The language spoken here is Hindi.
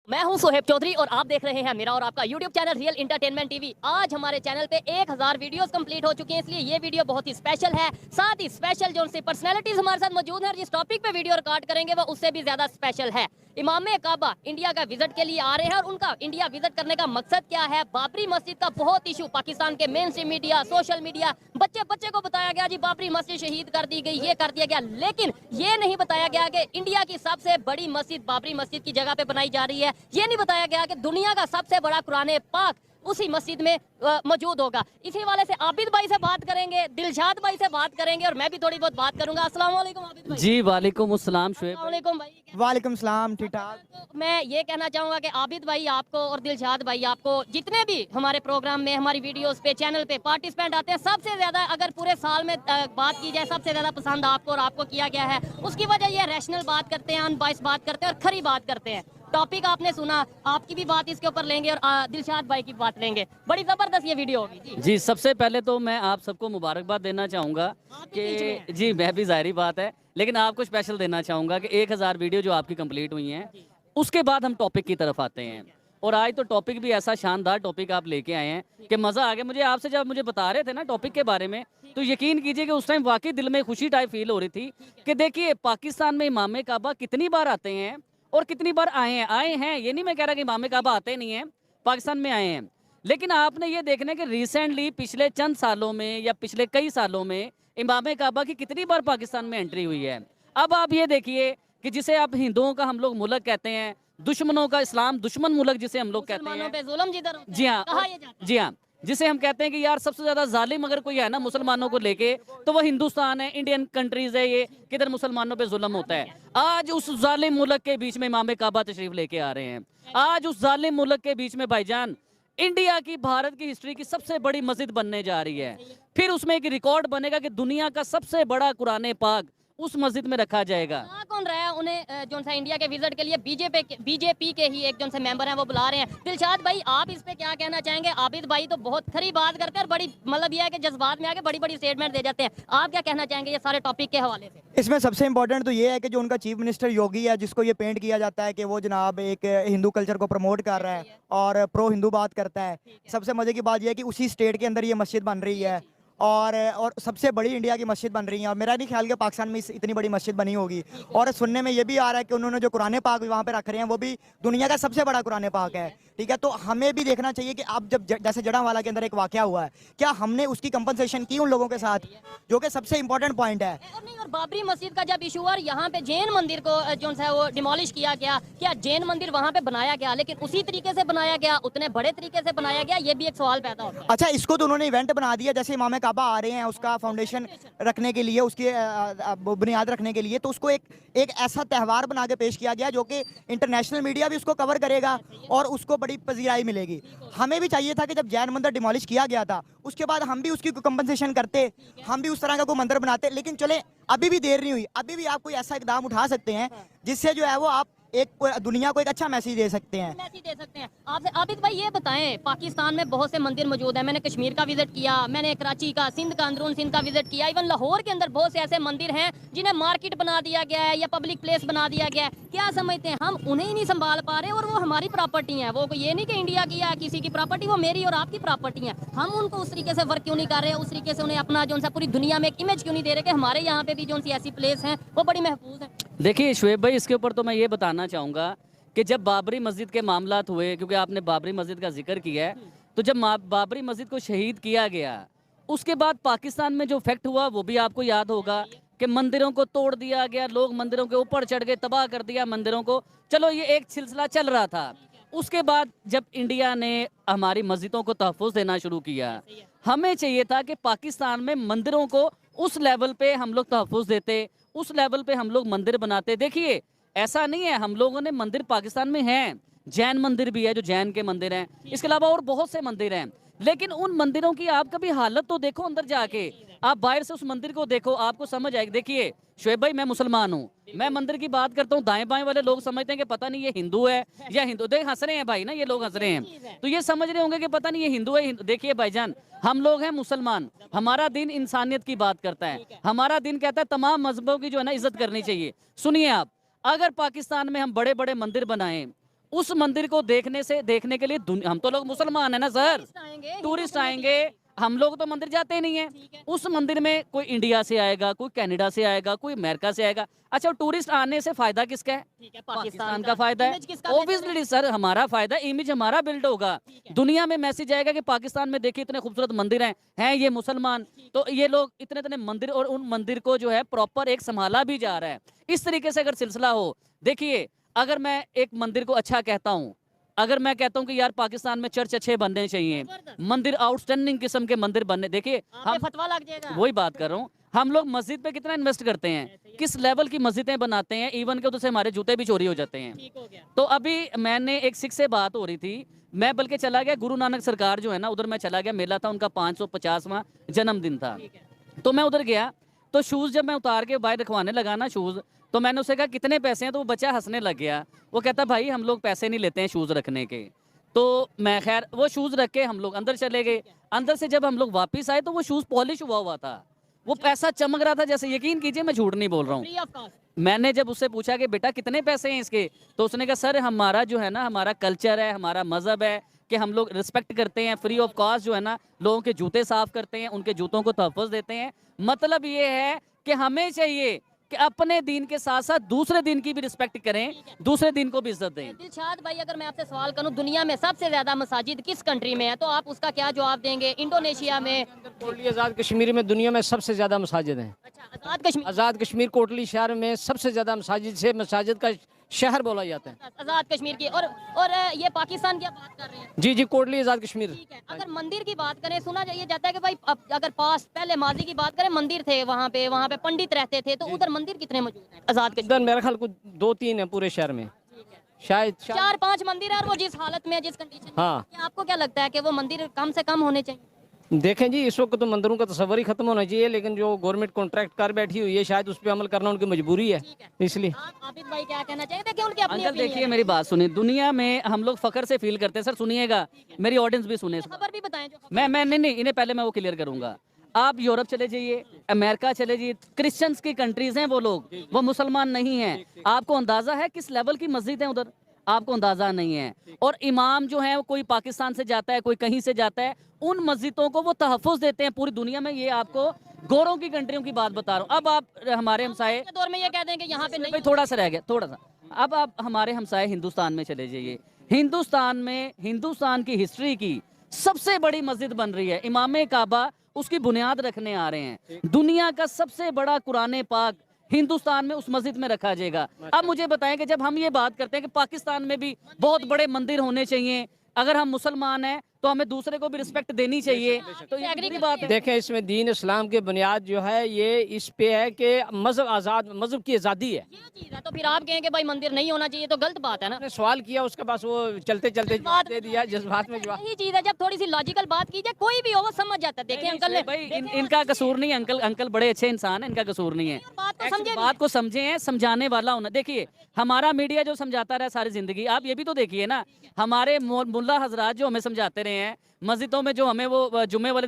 मैं हूं सोहेब चौधरी और आप देख रहे हैं मेरा और आपका YouTube channel real entertainment TV. आज हमारे चैनल पे 1000 वीडियोस कंप्लीट हो चुकी हैं, इसलिए ये वीडियो बहुत ही स्पेशल है। साथ ही स्पेशल जो सी पर्सनैलिटीज हमारे साथ मौजूद है और जिस टॉपिक पे वीडियो रिकॉर्ड करेंगे वो उससे भी ज्यादा स्पेशल है। इमाम काबा इंडिया का विजिट के लिए आ रहे हैं और उनका इंडिया विजिट करने का मकसद क्या है। बाबरी मस्जिद का बहुत इशू पाकिस्तान के main stream media, social media, बच्चे को बताया गया जी बाबरी मस्जिद शहीद कर दी गई, ये कर दिया गया, लेकिन ये नहीं बताया गया कि इंडिया की सबसे बड़ी मस्जिद बाबरी मस्जिद की जगह पे बनाई जा रही है। ये नहीं बताया गया कि दुनिया का सबसे बड़ा कुरान पाक उसी मस्जिद में मौजूद होगा। इसी वाले से आबिद भाई से बात करेंगे, दिलशाद भाई से बात करेंगे और मैं भी थोड़ी बहुत बात करूंगा। अस्सलाम वालेकुम आबिद भाई। जी वालेकुम अस्सलाम शुएब। वालेकुम भाई। वालेकुम सलाम, ठीक ठाक। तो मैं ये कहना चाहूंगा कि आबिद भाई आपको और दिलशाद भाई आपको जितने भी हमारे प्रोग्राम में, हमारी वीडियोस पे, चैनल पे पार्टिसिपेंट आते हैं, सबसे ज्यादा अगर पूरे साल में बात की जाए सबसे ज्यादा पसंद आपको और आपको किया गया है। उसकी वजह ये रैशनल बात करते हैं, अनबाइस बात करते हैं और खरी बात करते हैं। टॉपिक आपने सुना, आपकी भी बात इसके ऊपर लेंगे और दिलशाद भाई की बात लेंगे। बड़ी जबरदस्त ये वीडियो होगी जी सबसे पहले तो मैं आप सबको मुबारकबाद देना चाहूँगा कि जी मैं भी ज़ाहिरी बात है, लेकिन आपको स्पेशल देना चाहूँगा कि 1000 वीडियो जो आपकी कंप्लीट हुई हैं, उसके बाद हम टॉपिक की तरफ आते हैं। और आज तो टॉपिक भी ऐसा शानदार टॉपिक आप लेके आए हैं कि मज़ा आ गया मुझे। आपसे जब मुझे बता रहे थे ना टॉपिक के बारे में, तो यकीन कीजिए कि उस टाइम वाकई दिल में खुशी टाइप फील हो रही थी कि देखिए पाकिस्तान में इमाम काबा कितनी बार आते हैं और कितनी बार आए हैं। ये नहीं मैं कह रहा कि इमाम काबा आते नहीं हैं, पाकिस्तान में आए हैं, लेकिन आपने ये देखना कि रिसेंटली पिछले चंद सालों में या पिछले कई सालों में इमाम काबा की कितनी बार पाकिस्तान में एंट्री हुई है। अब आप ये देखिए कि जिसे आप हिंदुओं का हम लोग मुल्क कहते हैं, दुश्मनों का इस्लाम दुश्मन मुल्क जिसे हम लोग कहते हैं, जी हाँ, जी हाँ, जिसे हम कहते हैं कि यार सबसे ज्यादा जालिम अगर कोई है ना मुसलमानों को लेके तो वो हिंदुस्तान है, इंडियन कंट्रीज है ये, किधर मुसलमानों पे जुल्म होता है। आज उस जालिम मुल्क के बीच में इमाम काबा तशरीफ लेके आ रहे हैं। आज उस जालिम मुल्क के बीच में भाईजान इंडिया की, भारत की हिस्ट्री की सबसे बड़ी मस्जिद बनने जा रही है। फिर उसमें एक रिकॉर्ड बनेगा कि दुनिया का सबसे बड़ा कुरान पाक उस मस्जिद में रखा जाएगा। कौन रहा है उन्हें जो सा इंडिया के विजिट के लिए बीजेपी के ही एक जो से मेंबर हैं वो बुला रहे हैं। दिलशाद भाई आप इस पे क्या कहना चाहेंगे? आबिद भाई तो बहुत खरी बात करते हैं और बड़ी मतलब यह है कि जज्बात में आके बड़ी बड़ी स्टेटमेंट दे जाते हैं। आप क्या कहना चाहेंगे ये सारे टॉपिक के हवाले से? इसमें सबसे इंपॉर्टेंट तो ये है कि जो उनका चीफ मिनिस्टर योगी है, जिसको ये पेंट किया जाता है कि वो जनाब एक हिंदू कल्चर को प्रमोट कर रहा है और प्रो हिंदू बात करता है। सबसे मजे की बात यह है कि उसी स्टेट के अंदर ये मस्जिद बन रही है और सबसे बड़ी इंडिया की मस्जिद बन रही है। और मेरा नहीं ख्याल कि पाकिस्तान में इतनी बड़ी मस्जिद बनी होगी। और सुनने में ये भी आ रहा है कि उन्होंने जो कुरान पाक भी वहाँ पे रख रहे हैं वो भी दुनिया का सबसे बड़ा कुरान पाक है। ठीक है, तो हमें भी देखना चाहिए कि अब जब जैसे जड़ावाला के अंदर एक वाकया हुआ है, क्या हमने उसकी कंपनसेशन की उन लोगों के साथ, जो कि सबसे इंपॉर्टेंट पॉइंट है। और नहीं, और बाबरी मस्जिद का जब इशू हुआ यहाँ पे जैन मंदिर को जो है वो डिमोलिश किया गया, क्या जैन मंदिर वहाँ पे बनाया गया लेकिन उसी तरीके से बनाया गया, उतने बड़े तरीके से बनाया गया? ये भी एक सवाल पैदा होता है। अच्छा, इसको तो उन्होंने इवेंट बना दिया, जैसे इमाम काबा आ रहे हैं उसका फाउंडेशन रखने के लिए, उसकी बुनियाद रखने के लिए, तो उसको एक ऐसा त्यौहार बना के पेश किया गया जो कि इंटरनेशनल मीडिया भी उसको कवर करेगा और उसको बड़ी पजीराई मिलेगी। हमें भी चाहिए था कि जब जैन मंदिर डिमोलिश किया गया था उसके बाद हम भी उसकी कंपनसेशन करते, हम भी उस तरह का कोई मंदिर बनाते, लेकिन चले अभी भी देर नहीं हुई। अभी भी आप कोई ऐसा इकदाम उठा सकते हैं जिससे जो है वो आप एक दुनिया को एक अच्छा मैसेज दे सकते हैं। आपसे आबिद भाई ये बताएं, पाकिस्तान में बहुत से मंदिर मौजूद हैं। मैंने कश्मीर का विजिट किया, मैंने कराची का, सिंध का, अंदरून सिंध का विजिट किया, इवन लाहौर के अंदर बहुत से ऐसे मंदिर हैं जिन्हें मार्केट बना दिया गया है या पब्लिक प्लेस बना दिया गया है। क्या समझते हैं, हम उन्हें ही नहीं संभाल पा रहे और वो हमारी प्रॉपर्टी है। वो ये नहीं कि इंडिया की या किसी की प्रॉपर्टी, वो मेरी और आपकी प्रॉपर्टी है। हम उनको उस तरीके से वर्क क्यों नहीं कर रहे, उस तरीके से उन्हें अपना जो सा पूरी दुनिया में एक इमेज क्यों नहीं दे रहे कि हमारे यहाँ पे भी जो सी ऐसी प्लेस है वो बड़ी महफूज है? देखिए शुएब भाई, इसके ऊपर तो मैं ये बताना चाहूँगा कि जब बाबरी मस्जिद के मामलात हुए, क्योंकि आपने बाबरी मस्जिद का जिक्र किया है, तो जब बाबरी मस्जिद को शहीद किया गया उसके बाद पाकिस्तान में जो फैक्ट हुआ वो भी आपको याद होगा कि मंदिरों को तोड़ दिया गया, लोग मंदिरों के ऊपर चढ़ गए, तबाह कर दिया मंदिरों को। चलो ये एक सिलसिला चल रहा था। उसके बाद जब इंडिया ने हमारी मस्जिदों को तहफ़्फ़ुज़ देना शुरू किया, हमें चाहिए था कि पाकिस्तान में मंदिरों को उस लेवल पे हम लोग तहफ़्फ़ुज़ देते, उस लेवल पे हम लोग मंदिर बनाते। देखिए ऐसा नहीं है, हम लोगों ने मंदिर पाकिस्तान में हैं, जैन मंदिर भी है जो जैन के मंदिर हैं, इसके अलावा और बहुत से मंदिर हैं, लेकिन उन मंदिरों की आप कभी हालत तो देखो अंदर जाके, आप बाहर से उस मंदिर को देखो आपको समझ आएगी। देखिए शुएब भाई, मैं मुसलमान हूँ, मैं मंदिर की बात करता हूँ, दाएं बाएं वाले लोग समझते हैं कि पता नहीं ये हिंदू है या हिंदू, देख हंस रहे हैं भाई ना, ये लोग हंस रहे हैं, तो ये समझ रहे होंगे कि पता नहीं ये हिंदू है। देखिए भाईजान, हम लोग हैं मुसलमान, हमारा दिन इंसानियत की बात करता है, हमारा दिन कहता है तमाम मजहबों की जो है ना इज्जत करनी चाहिए। सुनिए आप, अगर पाकिस्तान में हम बड़े बड़े मंदिर बनाएं उस मंदिर को देखने के लिए हम तो लोग मुसलमान है ना सर, टूरिस्ट आएंगे, हम लोग तो मंदिर जाते ही नहीं है। उस मंदिर में कोई इंडिया से आएगा, कोई कनाडा से आएगा, कोई अमेरिका से आएगा। अच्छा, टूरिस्ट आने से फायदा किसका है? पाकिस्तान का फायदा है। ऑब्वियसली सर, हमारा फायदा, इमेज हमारा बिल्ड होगा, दुनिया में मैसेज आएगा कि पाकिस्तान में देखिए इतने खूबसूरत मंदिर हैं ये मुसलमान, तो ये लोग इतने इतने मंदिर, और उन मंदिर को जो है प्रॉपर एक संभाला भी जा रहा है। इस तरीके से अगर सिलसिला हो, देखिए अगर मैं एक मंदिर को अच्छा कहता हूँ, अगर मैं कहता हूं कि यार पाकिस्तान में चर्च अच्छे बनने चाहिए, मंदिर आउटस्टैंडिंग किस्म के मंदिर बनने, देखिए हम फतवा लग जाएगा, वही बात कर रहा हूँ, हम लोग मस्जिद पे कितना इन्वेस्ट करते हैं, किस लेवल की मस्जिदें बनाते हैं, इवन के उधर से हमारे जूते भी चोरी हो जाते हैं। तो अभी मैंने एक सिख से बात हो रही थी, मैं बल्कि चला गया गुरु नानक सरकार जो है ना, उधर मैं चला गया, मेला था, उनका 550वां जन्मदिन था। तो मैं उधर गया, तो शूज जब मैं उतार के बाहर रखवाने लगा ना शूज, तो मैंने उससे कहा कितने पैसे हैं, तो वो बच्चा हंसने लग गया। वो कहता भाई हम लोग पैसे नहीं लेते हैं शूज रखने के। तो मैं खैर वो शूज रख के हम लोग अंदर चले गए। अंदर से जब हम लोग वापस आए तो वो शूज पॉलिश हुआ था, वो ऐसा चमक रहा था जैसे, यकीन कीजिए मैं झूठ नहीं बोल रहा हूँ। मैंने जब उससे पूछा कि बेटा कितने पैसे हैं इसके, तो उसने कहा सर हमारा जो है ना, हमारा कल्चर है, हमारा मजहब है कि हम लोग रिस्पेक्ट करते हैं, फ्री ऑफ कॉस्ट जो है ना लोगों के जूते साफ करते हैं, उनके जूतों को तहफ़्फ़ुज़ देते हैं। मतलब ये है कि हमें चाहिए कि अपने दिन के साथ साथ दूसरे दिन की भी रिस्पेक्ट करें, दूसरे दिन को भी इज्जत दें। दिलशाद भाई, अगर मैं आपसे सवाल करूं, दुनिया में सबसे ज्यादा मसाजिद किस कंट्री में है, तो आप उसका क्या जवाब देंगे? इंडोनेशिया में, कोटली आज़ाद कश्मीर में दुनिया में सबसे ज़्यादा मसाजिद हैं। अच्छा, आज़ाद कश्मीर, आज़ाद कश्मीर कोटली शहर में सबसे ज़्यादा मसाजिद का शहर बोला जाता है। आज़ाद कश्मीर की, और ये पाकिस्तान की आप बात कर रहे हैं? जी जी, कोटली आज़ाद कश्मीर। ठीक है, अगर मंदिर की बात करें, सुना जाता है कि भाई अगर पहले माजी की बात करें, मंदिर थे वहाँ पे पंडित रहते थे, तो उधर मंदिर कितने मौजूद हैं आज़ाद कश्मीर? इधर मेरे ख्याल को 2-3 है पूरे शहर में, शायद 4-5 मंदिर है, और वो जिस हालत में, जिस कंडीशन में, हाँ। क्या आपको क्या लगता है कि वो मंदिर कम से कम होने चाहिए? देखें जी, इस वक्त तो मंदिरों का तस्वर ही खत्म होना चाहिए, लेकिन जो गवर्नमेंट कॉन्ट्रैक्ट कर बैठी हुई है, शायद उस पर अमल करना उनकी मजबूरी है, इसलिए। आप आबिद भाई क्या कहना चाहते हैं कि उनकी अपनी अंकल देखिए मेरी बात सुनिए, दुनिया में हम लोग फखर से फील करते हैं सर, सुनिएगा मेरी ऑडियंस भी सुने। खबर भी बताएं जो मैं नहीं, इन्हें पहले मैं वो क्लियर करूंगा। आप यूरोप चले जाइए, अमेरिका चले जाइए, क्रिश्चियंस की कंट्रीज हैं वो लोग, वो मुसलमान नहीं हैं। आपको अंदाजा है किस लेवल की मस्जिद है उधर? आपको अंदाजा नहीं है। और इमाम जो है कोई पाकिस्तान से जाता है, कोई कहीं से जाता है, उन मस्जिदों को वो तहफ़्फ़ुज़ देते हैं पूरी दुनिया में। ये आपको गौरों की कंट्रियों की बात बता रहा हूँ। अब आप हमारे हमसाए के दौर में ये कहते हैं कि यहाँ पे नहीं, भाई थोड़ा सा रह गया, थोड़ा सा। अब आप हमारे हमसाए हिंदुस्तान में चले जाइए, हिंदुस्तान में हिंदुस्तान की हिस्ट्री की सबसे बड़ी मस्जिद बन रही है, इमाम काबा उसकी बुनियाद रखने आ रहे हैं। दुनिया का सबसे बड़ा कुरान पाक हिंदुस्तान में उस मस्जिद में रखा जाएगा। अब मुझे बताएं कि जब हम ये बात करते हैं कि पाकिस्तान में भी बहुत बड़े मंदिर होने चाहिए, अगर हम मुसलमान हैं तो हमें दूसरे को भी रिस्पेक्ट देनी चाहिए, तो ये एग्री की बात है। देखें, इसमें दीन इस्लाम की बुनियाद जो है ये इस पे है कि मजहब की आज़ादी है। ये चीज़ है, तो फिर आप कहें कि भाई मंदिर नहीं होना चाहिए, तो गलत बात है ना। आपने सवाल किया, उसके पास वो चलते चलते जवाब दे दिया, जज्बात में जवाब। यही चीज़ है, जब थोड़ी सी लॉजिकल बात की जाए, कोई भी हो वो समझ जाता है। देखिए अंकल ने, भाई इनका कसूर नहीं, अंकल बड़े अच्छे इंसान है, इनका कसूर नहीं है। बात को समझे हैं, समझाने वाला होना। देखिए हमारा मीडिया जो समझाता रहा सारी जिंदगी, आप ये भी तो देखिए ना, हमारे मुल्ला हजरात जो हमें समझाते रहे हैं, मस्जिदों में जो हमें वो जुम्मे वाले दिन